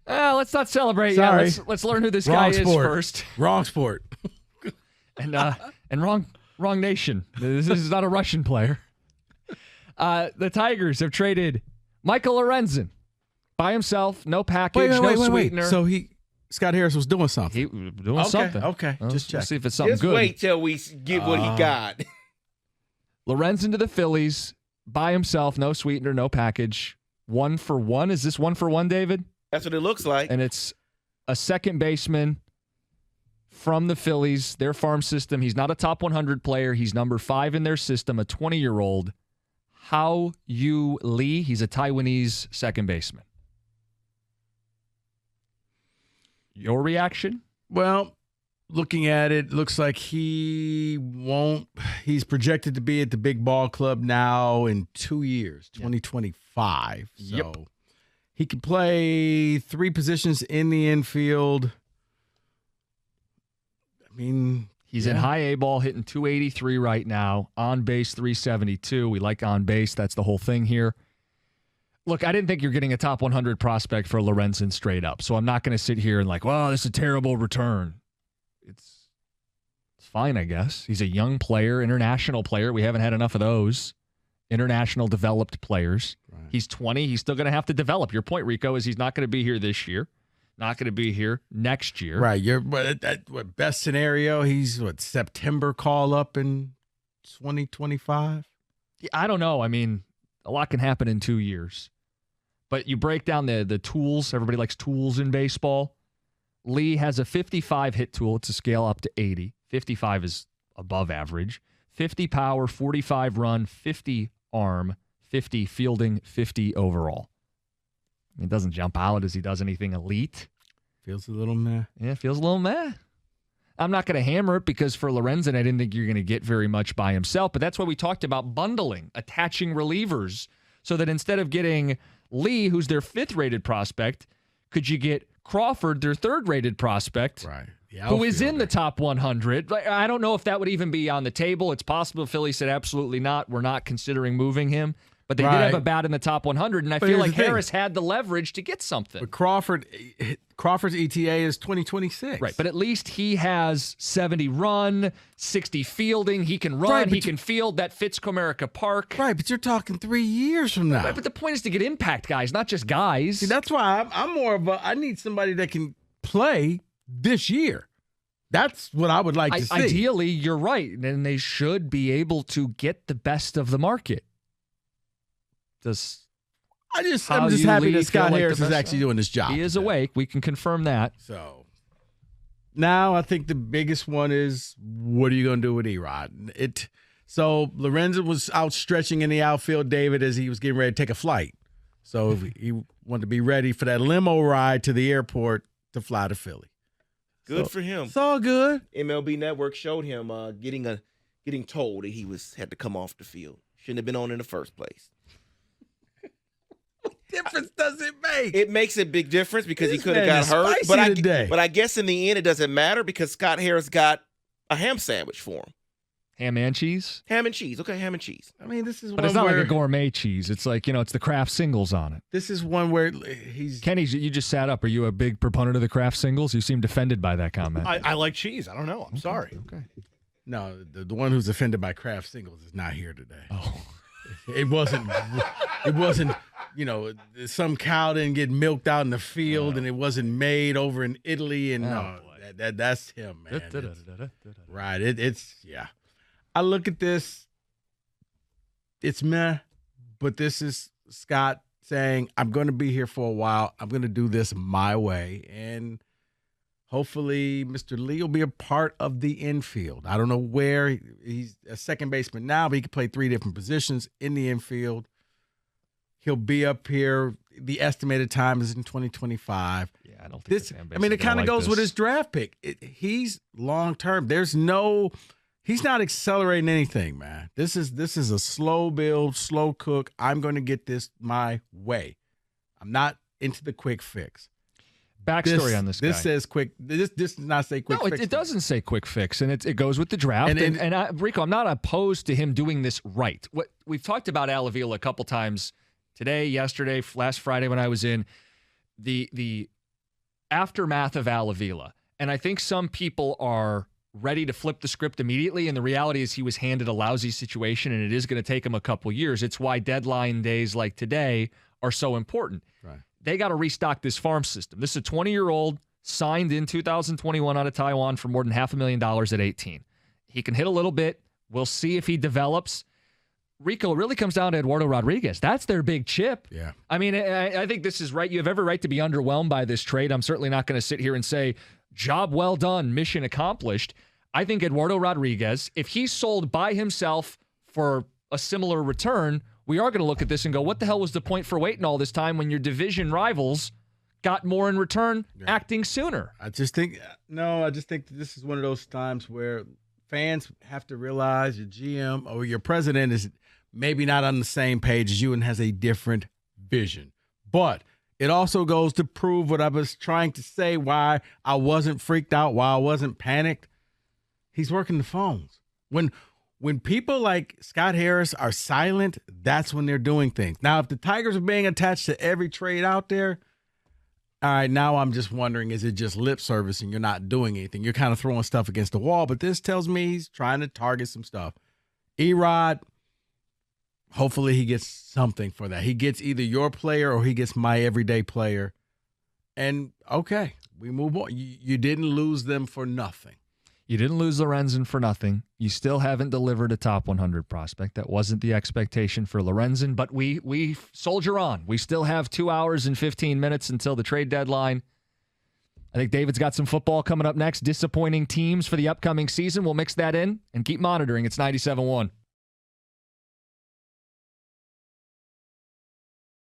Let's not celebrate. Sorry. Yeah, let's learn who this guy is first. Wrong sport. and wrong nation. This is not a Russian player. The Tigers have traded Michael Lorenzen by himself, no package, no sweetener. So Scott Harris was doing something. He was doing something. Okay, just check. We'll see if it's something Just good. wait till we get what he got. Lorenzen to the Phillies by himself, no sweetener, no package. 1-for-1. Is this 1-for-1, David? That's what it looks like. And it's a second baseman from the Phillies, their farm system. He's not a top 100 player. He's number 5 in their system, a 20-year-old Hao-Yu Lee. He's a Taiwanese second baseman. Your reaction? Well, looking at it, looks like he won't. He's projected to be at the big ball club now in 2 years, 2025. So Yep. he can play 3 positions in the infield. I mean, He's in high A ball, hitting 283 right now. On base, 372. We like on base. That's the whole thing here. Look, I didn't think you're getting a top 100 prospect for Lorenzen straight up. So I'm not going to sit here and like, well, this is a terrible return. It's fine, I guess. He's a young player, international player. We haven't had enough of those international developed players. Right. He's 20. He's still going to have to develop. Your point, Rico, is he's not going to be here this year. Not going to be here next year. Right. What best scenario? He's September call up in 2025? I don't know. I mean, a lot can happen in 2 years. But you break down the tools. Everybody likes tools in baseball. Lee has a 55 hit tool. It's a scale up to 80. 55 is above average. 50 power, 45 run, 50 arm, 50 fielding, 50 overall. He doesn't jump out as he does anything elite. Feels a little meh. Yeah, feels a little meh. I'm not going to hammer it because for Lorenzen, I didn't think you're going to get very much by himself. But that's why we talked about bundling, attaching relievers, so that instead of getting Lee, who's their 5th-rated prospect, could you get Crawford, their 3rd-rated prospect, right? Who is in the top 100. I don't know if that would even be on the table. It's possible Philly said absolutely not. We're not considering moving him. But they did have a bat in the top 100, and I feel like Harris had the leverage to get something. But Crawford's ETA is 2026. Right, but at least he has 70 run, 60 fielding. He can run, he can field. That fits Comerica Park. Right, but you're talking 3 years from now. Right, but the point is to get impact guys, not just guys. See, that's why I'm more of a, I need somebody that can play this year. That's what I would like to see. Ideally, you're right, and they should be able to get the best of the market. I'm just happy that Scott Harris is actually doing this job. He is awake. We can confirm that. So now I think the biggest one is, what are you going to do with Erod? So Lorenzen was out stretching in the outfield, David, as he was getting ready to take a flight. So he wanted to be ready for that limo ride to the airport to fly to Philly. Good for him. It's all good. MLB Network showed him getting told that he had to come off the field. Shouldn't have been on in the first place. What difference does it make? It makes a big difference because he could have got hurt. But I guess in the end it doesn't matter because Scott Harris got a ham sandwich for him. Ham and cheese? Ham and cheese. Okay, ham and cheese. I mean, this is but it's not like a gourmet cheese. It's like, it's the Kraft singles on it. This is one where he's... Kenny, you just sat up. Are you a big proponent of the Kraft singles? You seemed offended by that comment. I like cheese. I don't know. I'm sorry. Okay. No, the one who's offended by Kraft singles is not here today. Oh. It wasn't, some cow didn't get milked out in the field and it wasn't made over in Italy. And that's him, man. Right. It's I look at this, it's meh, but this is Scott saying, I'm going to be here for a while. I'm going to do this my way. And hopefully Mr. Lee will be a part of the infield. I don't know where. He's a second baseman now, but he can play 3 different positions in the infield. He'll be up here. The estimated time is in 2025. Yeah, I don't think it kind of goes with his draft pick. He's long-term. He's not accelerating anything, man. This is a slow build, slow cook. I'm going to get this my way. I'm not into the quick fix. Backstory on this guy. This says quick. This does not say quick fix. No, it doesn't say quick fix, and it goes with the draft. Rico, I'm not opposed to him doing this right. What we've talked about Al Avila a couple times today, yesterday, last Friday when I was in. The aftermath of Al Avila. And I think some people are ready to flip the script immediately. And the reality is he was handed a lousy situation, and it is going to take him a couple years. It's why deadline days like today are so important. Right. They got to restock this farm system. This is a 20-year-old signed in 2021 out of Taiwan for more than $500,000 at 18. He can hit a little bit. We'll see if he develops. Rico, really comes down to Eduardo Rodriguez. That's their big chip. Yeah. I mean, I think this is right. You have every right to be underwhelmed by this trade. I'm certainly not going to sit here and say, job well done, mission accomplished. I think Eduardo Rodriguez, if he's sold by himself for a similar return, we are going to look at this and go, what the hell was the point for waiting all this time when your division rivals got more in return acting sooner? I just think this is one of those times where fans have to realize your GM or your president is maybe not on the same page as you and has a different vision. But it also goes to prove what I was trying to say, why I wasn't freaked out, why I wasn't panicked. He's working the phones. When people like Scott Harris are silent, that's when they're doing things. Now, if the Tigers are being attached to every trade out there, all right, now I'm just wondering, is it just lip service and you're not doing anything? You're kind of throwing stuff against the wall, but this tells me he's trying to target some stuff. Erod, hopefully he gets something for that. He gets either your player or he gets my everyday player. And, okay, we move on. You didn't lose them for nothing. You didn't lose Lorenzen for nothing. You still haven't delivered a top 100 prospect. That wasn't the expectation for Lorenzen, but we soldier on. We still have 2 hours and 15 minutes until the trade deadline. I think David's got some football coming up next. Disappointing teams for the upcoming season. We'll mix that in and keep monitoring. It's 97.1.